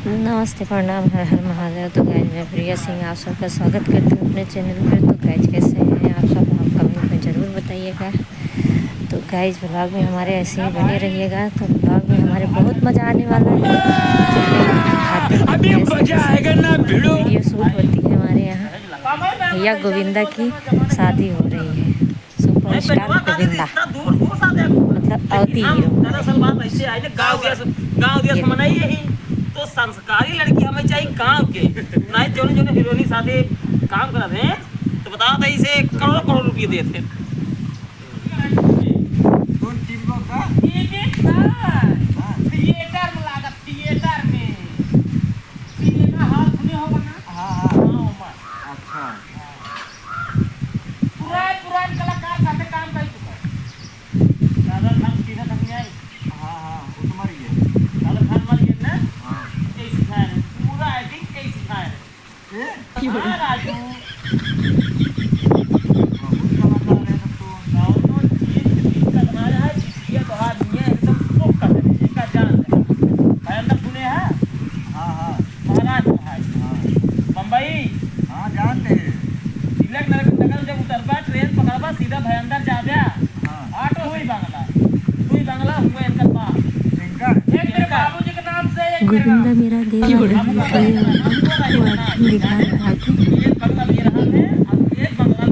नमस्ते, प्रणाम, हर हर महादेव। तो गाइज मैं प्रिया सिंह आप सबका स्वागत करती हूँ अपने चैनल पर। तो गाइज कैसे हैं आप सब, आप कमेंट में ज़रूर बताइएगा। तो गाइज व्लॉग में हमारे ऐसे ही बने रहिएगा। तो व्लॉग में हमारे बहुत मज़ा आने वाला है। दिखाते हैं वीडियो शूट होती है हमारे यहाँ। भैया गोविंदा की शादी हो रही है। सुपरस्टार गोविंदा मतलब अवधि हीरो। तो संस्कारी लड़की हमें चाहिए गांव के ना जो हीरोनी साथे काम करत हैं। तो बताओ तो इसे करोड़ों करोड़ रुपये देते थिएटर में लागत, थिएटर में सिनेमा हॉल सुने होगा ना। अच्छा पुरान कलाकार साथे काम कर चुका दादा खान सीधा तक नहीं आई। वो तुम्हारी है दादा खान वाली है ना। कैसे सिखाया है पूरा एक्टिंग, कैसे सिखाया है राजू। सीधा भयंदर जा गया ऑटो हुई बंगला हुए इनका पास एक तेरे बाबूजी के नाम से एक गोविंदा मेरा देव एक बंगला ले रहा है और एक बंगला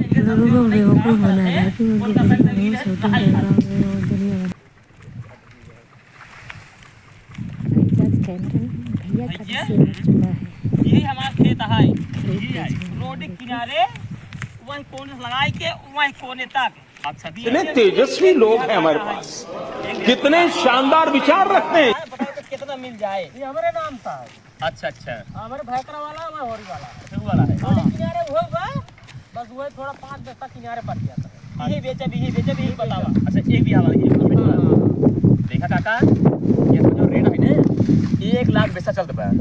यही हमारा खेत है रोड किनारे वही कोने लगाई के वही कोने तक। अच्छा कितने तेजस्वी लोग हैं हमारे पास, कितने शानदार विचार रखते हैं। कितना मिल जाए ये हमारे नाम था। अच्छा हमारे भैकरा वाला मैं होरी वाला है किनारे होगा बस वही थोड़ा 5 बस्ता किनारे पड़ गया था। यही बेचा भी बतावा। अच्छा एक भी हमारा देखा काका ये जो रेट है ना 1 लाख पैसा चलता है।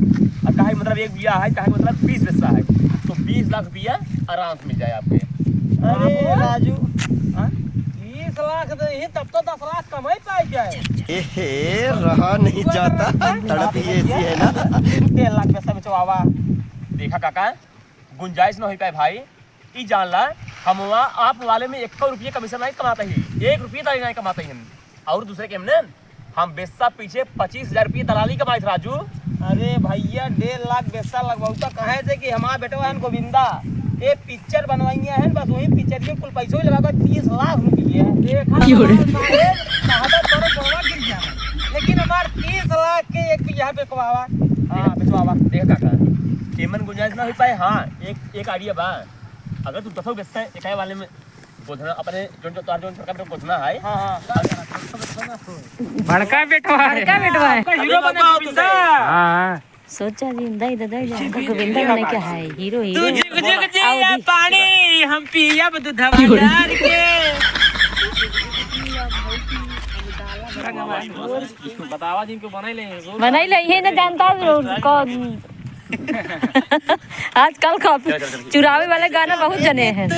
अब काहे मतलब एक बिया है काहे मतलब 20 पैसा है तो 20 लाख रुपया आराम से मिल जाए आपके। अरे राजू 20 लाख तो ही तब तो 10 लाख कमाई पाई जाए। रहा नहीं जाता तड़प ही ऐसी है ना। 13 लाख पैसा बेचवावा। देखा काका गुंजाइश न हो पाए भाई ई जान ला हम आप वाले में 1 रुपये कमीशन नहीं कमाते ही 1 रुपये नहीं कमाते ही और दूसरे के हमने हम बेस्सा पीछे 25,000 रुपये दलाली कमाए थे राजू। अरे भैया 1.5 लाख बेस्सा लगवाऊता कहे से कि हमारा बेटा है गोविंदा ये पिक्चर बनवाई है बस वही पिक्चर के कुल पैसों ही लगा 30 लाख रुपये लेकिन हमारे 30 लाख के एक यहाँ बेचवावा। हाँ बेचवावा देखा काका पेमेंट गुंजाइश ना हो पाए। हाँ एक आइडिया बा अगर तू दफा बेचता है एक वाले में बोझना अपने जो सरकार में बोझना है। भड़का बेटवा है हीरो बना गोविंदा। हां सोचा जिंदा ही दादा जान गोविंदा बने क्या है हीरो तू जुग पानी हम पिया दूधवादार के बतावा जिनको बनाई ले है ना जानता कौन। आजकल कॉपी चुरावे वाले गाना बहुत जने हैं।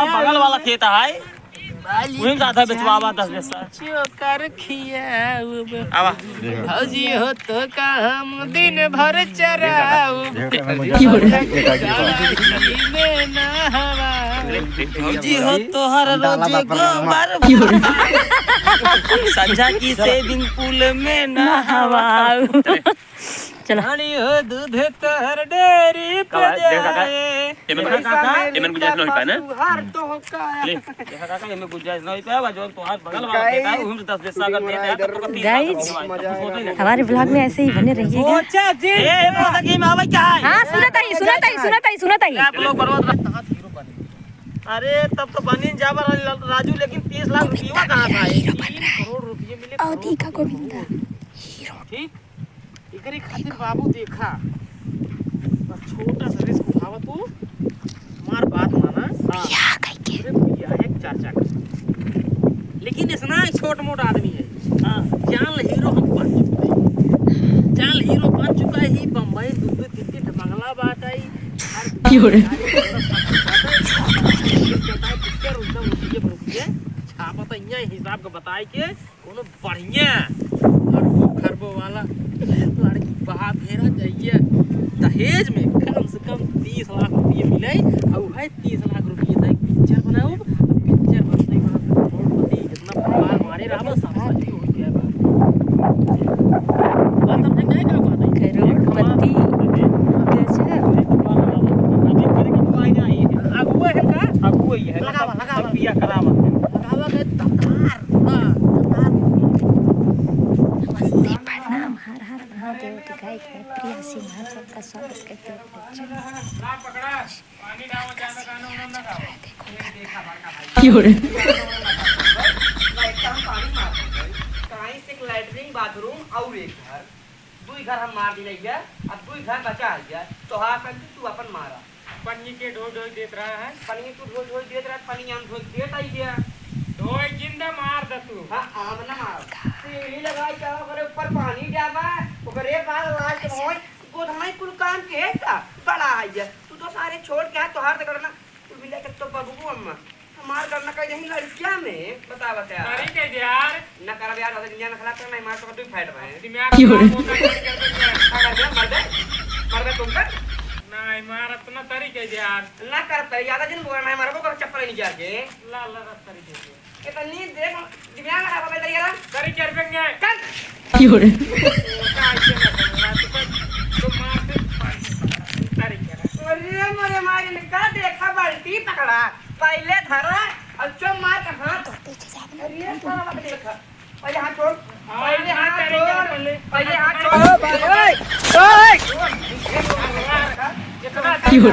बगल वाला खेत है वही ज्यादा बेचवावा 10 पैसा कर आवा भौजी हो तो का हम दिन भर चराऊ भौजी हो तो हर रोज गोबर संझा की सेविंग पूल में नहावाऊ। चलो हो दूध तोहर डेरी पे जाए एमन गुंजाइश न हो पाए ना हार तो होका देखा काका एमन गुंजाइश न हो पाए जो तोहार बगल वाला देता है हम 10 पैसा अगर देते हैं तो 30 गाइस हमारे ब्लॉग में ऐसे ही बने रहिएगा। अच्छा जी ए पता की में आवे क्या है। हां सुनत आई आप लोग बर्बाद हीरो बने। अरे तब तो बनी जाबर राजू लेकिन 30 लाख रुपया कहां से आए 3 करोड़ रुपए मिले अवधि का गोविंदा हीरो। ठीक एकरी खातिर बाबू देखा बस छोटा सा रिस्क उठावा तू मार बात माना। भैया कहीं के भैया एक चाचा का लेकिन इतना छोट मोटा आदमी है। हां जान हीरो हम बन चुके हैं जान हीरो बन चुका है ही बम्बई दूध 3 बंगला बाटाई हर छापा तो हिसाब का बताए के कोनो बढ़िया खरबो वाला लड़की ले अब है 30 लाख रुपए तक पिक्चर बनाओ पिक्चर बनते ही करोड़पति जितना मार मारे रहा सब सही हो गया बात समझ में क्या बात है करोड़पति गजब अभी करे कि तू आ जाए अगुआ है का अगुआ ही है लगा पिया करावा के तकार हां नमस्ते प्रणाम हर हर महादेव। तो गाइस मैं प्रिया सिंह आप सबका स्वागत करते हैं अपने चैनल। ना पकड़ा पानी डाल ज्यादा गाना ना गाओ देखो क्यों रे लाइट हम पानी मार कहीं से लैट्रिन बाथरूम और एक घर दुई घर हम मार दी गया अब दुई घर बचा गया तो हां करके तू अपन मारा पन्नी के ढो ढो देत रहा है पन्नी तू ढो ढो देत रहा पन्नी हम ढो देत आई गया ढोई जिंदा मार द तू हां आम ना मार सीढ़ी लगाई चाहो करे ऊपर पानी डाबा ओकरे बाद लास्ट होय गोधमाई कुल काम के है बड़ा आई है तू तो सारे छोड़ के तो हार दे करना तू मिले के तो बाबू अम्मा हमार करना कहीं नहीं लड़कियां में बता करी के यार ना कर यार दुनिया में खला कर नहीं मार तो तू फाइट में दिमाग क्यों अगर मर दे तुम कर नहीं मारत ना तरीके यार ना कर तरी ज्यादा दिन बोल नहीं मारबो कर चप्पल नहीं जार के ला ला तरीके से कितनी देर दिमाग खराब हो गया तरी कर पेंगे कर क्यों रे तो मार दे तरीके अरे मोरे मारे ने का देखा बाल्टी पकड़ा पहले धरा अच्छा मार का हाथ अरे सारा बात देखा पहले हाथ छोड़ पहले हाथ छोड़ पहले हाथ छोड़ ओए ओए क्यों